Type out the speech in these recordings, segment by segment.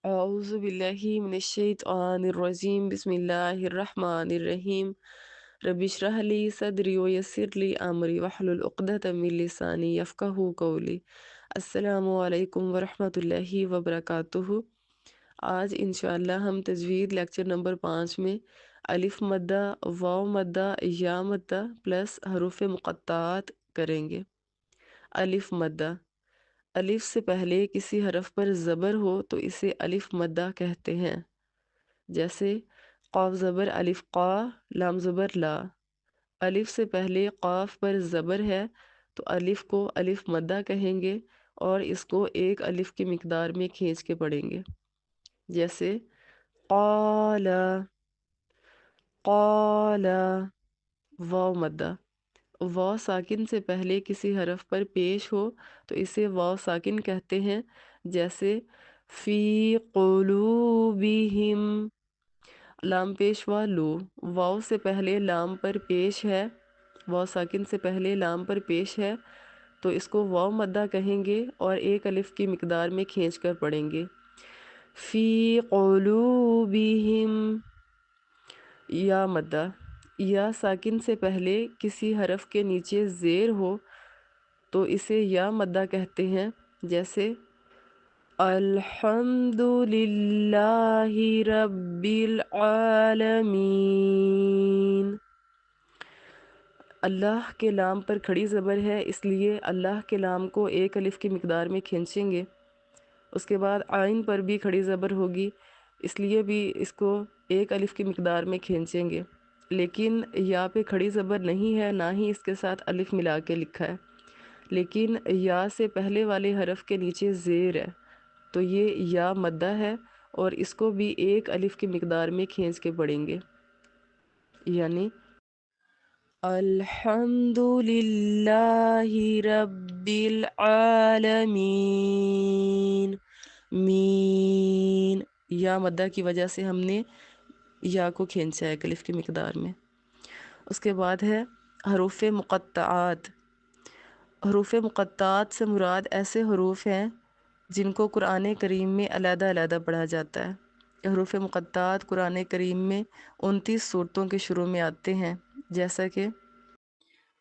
أعوذ بالله من الشيطان الرجيم بسم الله الرحمن الرحيم رب اشرح لي صدري ويسر لي أمري واحلل عقدة من لساني يفقهوا قولي السلام عليكم ورحمة الله وبركاته। आज इंशाअल्लाह हम तजवीद लेक्चर नंबर 5 में अलिफ मद्दा, वाव मद्दा, या मद्दा प्लस हरूफ मुक़त्ताआत करेंगे। अलिफ मद्दा, अलिफ से पहले किसी हरफ पर ज़बर हो तो इसे अलिफ मद्दा कहते हैं। जैसे क़ाफ ज़बर अलिफ क़ा, लाम ज़बर ला। अलिफ से पहले क़ाफ पर ज़बर है तो अलिफ को अलिफ मद्दा कहेंगे और इसको एक अलिफ की मिक़दार में खींच के पढ़ेंगे। जैसे क़ाला, क़ाला, वाव मद्दा। वाव साकिन से पहले किसी हरफ पर पेश हो तो इसे वाव साकिन कहते हैं। जैसे फ़ी क़ुलूबिहिम, लाम पेश हुआ लो, वाव से पहले लाम पर पेश है, वाव साकिन से पहले लाम पर पेश है तो इसको वाव मद्दा कहेंगे और एक अलिफ की मिक़दार में खींच कर पढ़ेंगे। फ़ी क़ुलूबिहिम, या मद्दा। या साकिन से पहले किसी हरफ के नीचे ज़ेर हो तो इसे या मद्दा कहते हैं। जैसे अल्हम्दुलिल्लाहि रब्बिल आलमीन। अल्लाह के लाम पर खड़ी ज़बर है इसलिए अल्लाह के लाम को एक अलिफ की मिक़दार में खींचेंगे। उसके बाद आइन पर भी खड़ी ज़बर होगी इसलिए भी इसको एक अलिफ की मिक़दार में खींचेंगे। लेकिन या पे खड़ी ज़बर नहीं है, ना ही इसके साथ अलिफ मिला के लिखा है, लेकिन या से पहले वाले हरफ के नीचे ज़ेर है तो ये या मद्दा है और इसको भी एक अलिफ की मिक़दार में खींच के पढ़ेंगे। यानी अल्हम्दुलिल्लाहि रब्बिल आलमीन। मीन, या मद्दा की वजह से हमने या को खींचा है अलिफ की मिक़दार में। उसके बाद है हरूफ मुक़त्ताआत। हरूफ मुक़त्ताआत से मुराद ऐसे हरूफ हैं जिनको कुरान करीम में अलग-अलग पढ़ा जाता है। हरूफ मुक़त्ताआत कुरान करीम में 29 सूरतों के शुरू में आते हैं। जैसा कि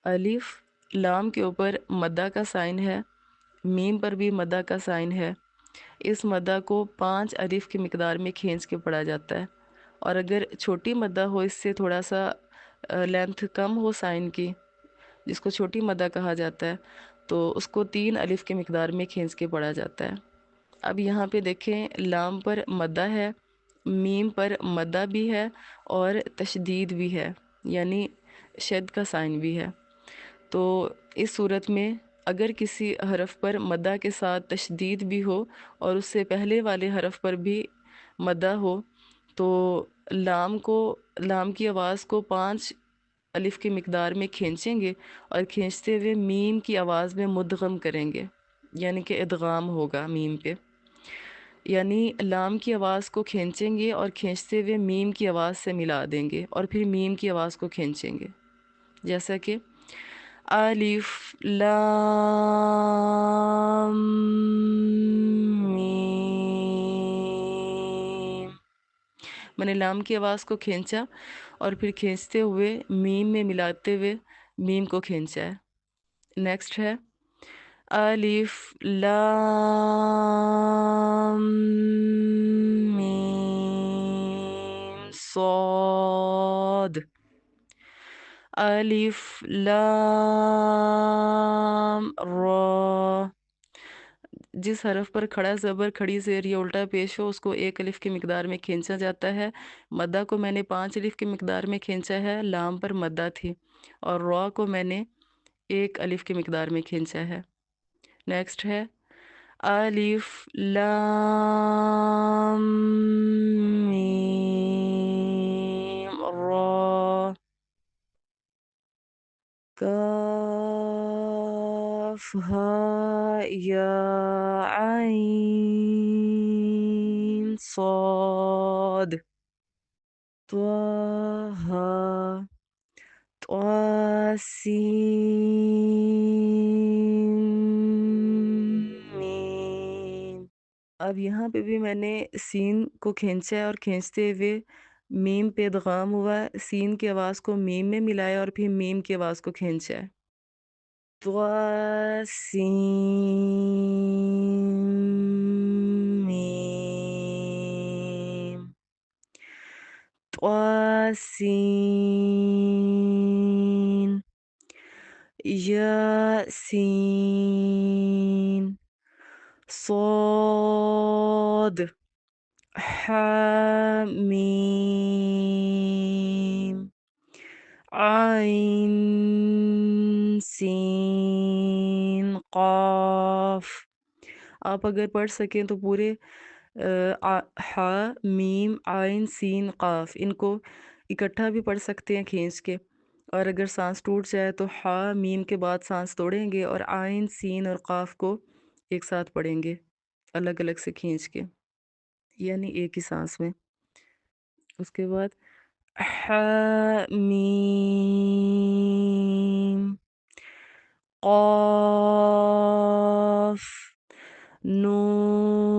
अलिफ, लाम के ऊपर मद्दा का साइन है, मीम पर भी मद्दा का साइन है। इस मद्दा को 5 अलिफ की मिक़दार में खींच के पढ़ा जाता है। और अगर छोटी मद्दा हो, इससे थोड़ा सा लेंथ कम हो साइन की, जिसको छोटी मद्दा कहा जाता है, तो उसको 3 अलिफ की मिक़दार में खींच के पढ़ा जाता है। अब यहाँ पे देखें, लाम पर मद्दा है, मीम पर मद्दा भी है और तशदीद भी है, यानी शद का साइन भी है। तो इस सूरत में अगर किसी हरफ पर मद्दा के साथ तशदीद भी हो और उससे पहले वाले हरफ पर भी मद्दा हो तो लाम की आवाज़ को 5 अलिफ की मिक़दार में खींचेंगे और खींचते हुए मीम की आवाज़ में मुद्गम करेंगे, यानी कि इदगाम होगा मीम पे। यानी लाम की आवाज़ को खींचेंगे और खींचते हुए मीम की आवाज़ से मिला देंगे और फिर मीम की आवाज़ को खींचेंगे। जैसा कि अलिफ लाम मीम। मैंने लाम की आवाज़ को खींचा और फिर खींचते हुए मीम में मिलाते हुए मीम को खींचा है। नेक्स्ट है अलिफ लाम मीम सॉद। अलिफ लाम रा। जिस हरफ पर खड़ा ज़बर, खड़ी ज़ेर या उल्टा पेश हो उसको एक अलिफ की मिक़दार में खींचा जाता है। मद्दा को मैंने 5 अलिफ की मिक़दार में खींचा है, लाम पर मद्दा थी, और रा को मैंने एक अलिफ की मिक़दार में खींचा है। नेक्स्ट है अलिफ लाम मीम रा। काफ हा या आइन सॉद। त्वाहा, त्वासीन मीम। اب یہاں پہ بھی میں نے سین کو کھینچا ہے اور کھینچتے ہوئے میم پہ ادغام ہوا ہے، سین کی آواز کو میم میں ملایا اور پھر میم کی آواز کو کھینچا ہے۔ طاسيم طاسين ياسين صاد حميم عين سین قاف۔ آپ اگر پڑھ سکیں تو پورے ح میم عین سین قاف ان کو اکٹھا بھی پڑھ سکتے ہیں کھینچ کے، اور اگر سانس ٹوٹ جائے تو ح میم کے بعد سانس توڑیں گے اور عین سین اور قاف کو ایک ساتھ پڑھیں گے الگ الگ سے کھینچ کے، یعنی ایک ہی سانس میں۔ اس کے بعد حمیم قاف نون